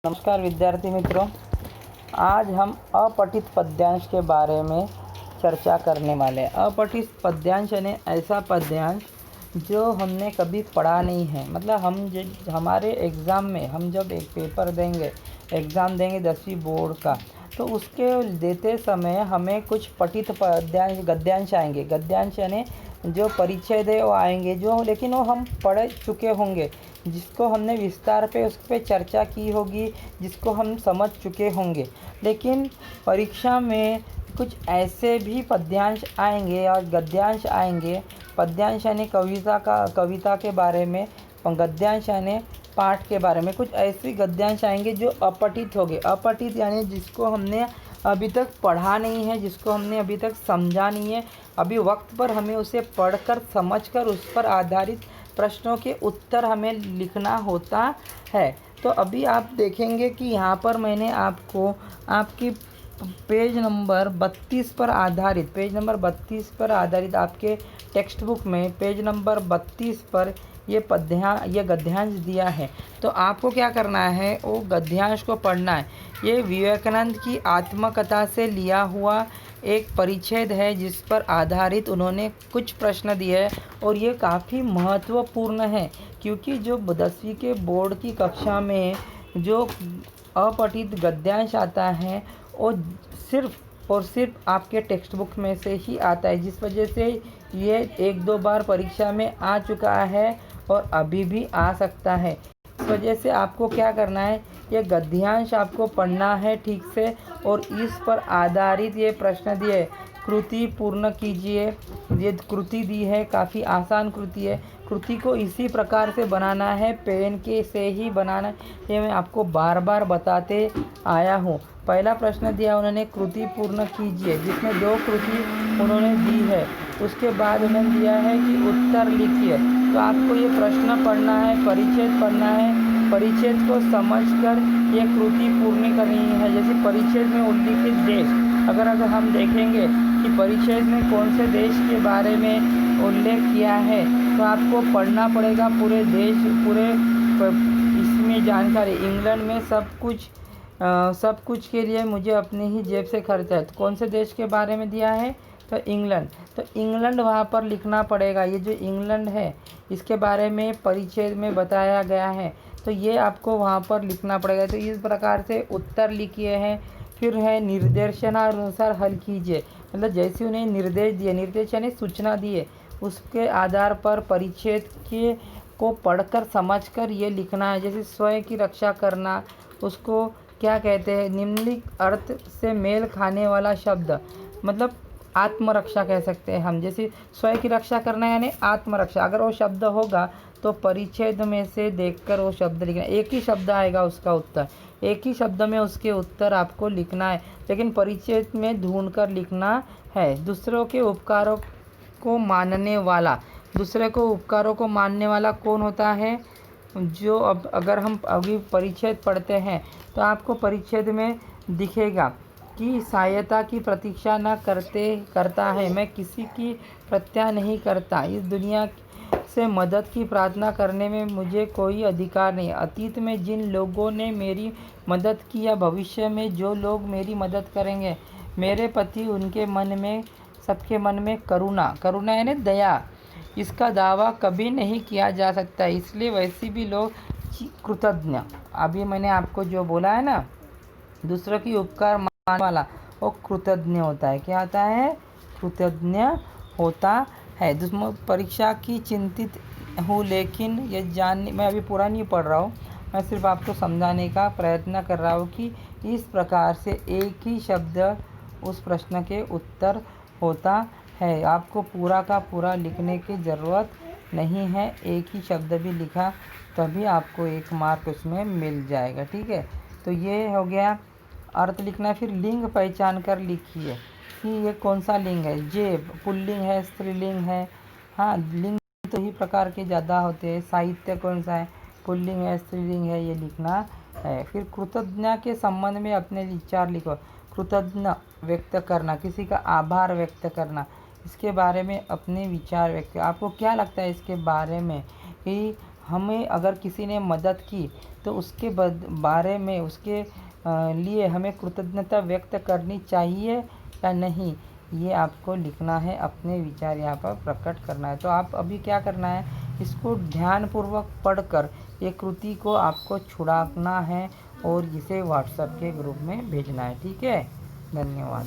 नमस्कार विद्यार्थी मित्रों, आज हम अपठित पद्यांश के बारे में चर्चा करने वाले हैं। अपठित पद्यांश यानी ऐसा पद्यांश जो हमने कभी पढ़ा नहीं है। मतलब हमारे एग्ज़ाम में हम जब एक पेपर देंगे, एग्ज़ाम देंगे 10वीं बोर्ड का, तो उसके देते समय हमें कुछ पठित पद्यांश गद्यांश आएंगे। गद्यांश यानी जो परिच्छेद है वो आएंगे, जो लेकिन वो हम पढ़ चुके होंगे, जिसको हमने विस्तार पे उस पर चर्चा की होगी, जिसको हम समझ चुके होंगे। लेकिन परीक्षा में कुछ ऐसे भी पद्यांश आएंगे और गद्यांश आएंगे। पद्यांश यानी कविता के बारे में, और गद्यांश यानी पाठ के बारे में। कुछ ऐसे गद्यांश आएंगे जो अपठित होंगे। अपठित यानी जिसको हमने अभी तक पढ़ा नहीं है, जिसको हमने अभी तक समझा नहीं है। अभी वक्त पर हमें उसे पढ़कर समझकर उस पर आधारित प्रश्नों के उत्तर हमें लिखना होता है। तो अभी आप देखेंगे कि यहाँ पर मैंने आपको आपकी पेज नंबर 32 पर आधारित आपके टेक्स्ट बुक में पेज नंबर 32 पर ये गद्यांश दिया है। तो आपको क्या करना है, वो गद्यांश को पढ़ना है। ये विवेकानंद की आत्मकथा से लिया हुआ एक परिच्छेद है, जिस पर आधारित उन्होंने कुछ प्रश्न दिए हैं। और ये काफ़ी महत्वपूर्ण है, क्योंकि जो 10वीं के बोर्ड की कक्षा में जो अपठित गद्यांश आता है वो सिर्फ और सिर्फ आपके टेक्स्ट बुक में से ही आता है, जिस वजह से ये 1-2 बार परीक्षा में आ चुका है और अभी भी आ सकता है। इस वजह से आपको क्या करना है, ये गद्यांश आपको पढ़ना है ठीक से, और इस पर आधारित ये प्रश्न दिए। कृति पूर्ण कीजिए। ये कृति दी है, काफ़ी आसान कृति है। कृति को इसी प्रकार से बनाना है, पेन के से ही बनाना है। ये मैं आपको बार बार बताते आया हूँ। पहला प्रश्न दिया उन्होंने, कृति पूर्ण कीजिए, जिसमें 2 कृति उन्होंने दी है। उसके बाद उन्होंने दिया है कि उत्तर लिखिए। तो आपको ये प्रश्न पढ़ना है, परिच्छेद पढ़ना है। परिच्छेद को समझकर ये कृति पूर्ण करनी है। जैसे परिच्छेद में उल्लिखित देश, अगर हम देखेंगे कि परिच्छेद में कौन से देश के बारे में उल्लेख किया है, तो आपको पढ़ना पड़ेगा पूरे देश, इसमें जानकारी। इंग्लैंड में सब कुछ के लिए मुझे अपनी ही जेब से खर्चा है। तो कौन से देश के बारे में दिया है, तो इंग्लैंड। तो इंग्लैंड वहाँ पर लिखना पड़ेगा। ये जो इंग्लैंड है, इसके बारे में परिच्छेद में बताया गया है, तो ये आपको वहाँ पर लिखना पड़ेगा। तो इस प्रकार से उत्तर लिखिए हैं। फिर है निर्देशानुसार हल कीजिए। मतलब जैसे उन्हें निर्देश दिए, निर्देश यानी सूचना दिए, उसके आधार पर परिच्छेद को पढ़कर समझकर ये लिखना है। जैसे स्वयं की रक्षा करना, उसको क्या कहते हैं, निम्नलिखित अर्थ से मेल खाने वाला शब्द, मतलब आत्मरक्षा कह सकते हैं हम। जैसे स्वयं की रक्षा करना यानी आत्मरक्षा, अगर वो शब्द होगा तो परिच्छेद में से देखकर वो शब्द लिखना। एक ही शब्द आएगा उसका उत्तर, एक ही शब्द में उसके उत्तर आपको लिखना है, लेकिन परिच्छेद में ढूंढकर लिखना है। दूसरे के उपकारों को मानने वाला कौन होता है? जो अगर हम अभी परिच्छेद पढ़ते हैं तो आपको परिच्छेद में दिखेगा कि सहायता की प्रतीक्षा न करता है, मैं किसी की प्रत्याशा नहीं करता, इस दुनिया से मदद की प्रार्थना करने में मुझे कोई अधिकार नहीं। अतीत में जिन लोगों ने मेरी मदद की या भविष्य में जो लोग मेरी मदद करेंगे, मेरे प्रति उनके मन में, सबके मन में करुणा यानी दया, इसका दावा कभी नहीं किया जा सकता। इसलिए वैसे भी लोग कृतज्ञ, अभी मैंने आपको जो बोला है ना, दूसरों की उपकार मानने वाला वो कृतज्ञ होता है। क्या होता है? कृतज्ञ होता है। परीक्षा की चिंतित हूँ, लेकिन ये जानने, मैं अभी पूरा नहीं पढ़ रहा हूँ, मैं सिर्फ आपको समझाने का प्रयत्न कर रहा हूँ कि इस प्रकार से एक ही शब्द उस प्रश्न के उत्तर होता है। आपको पूरा का पूरा लिखने की ज़रूरत नहीं है, एक ही शब्द भी लिखा तभी आपको 1 मार्क उसमें मिल जाएगा। ठीक है, तो ये हो गया अर्थ लिखना। फिर लिंग पहचान कर लिखिए कि ये कौन सा लिंग है। जे पुल्लिंग है, स्त्रीलिंग है। हाँ, लिंग तो ही प्रकार के ज़्यादा होते हैं। साहित्य कौन सा है, पुल्लिंग है, स्त्रीलिंग है, ये लिखना है। फिर कृतज्ञता के संबंध में अपने विचार लिखो। कृतज्ञ व्यक्त करना, किसी का आभार व्यक्त करना, इसके बारे में अपने विचार व्यक्त। आपको क्या लगता है इसके बारे में कि हमें अगर किसी ने मदद की तो उसके बारे में उसके लिए हमें कृतज्ञता व्यक्त करनी चाहिए या नहीं, ये आपको लिखना है, अपने विचार यहाँ पर प्रकट करना है। तो आप अभी क्या करना है, इसको ध्यानपूर्वक पढ़कर ये कृति को आपको छुड़ाना है और इसे व्हाट्सएप के ग्रुप में भेजना है। ठीक है, धन्यवाद।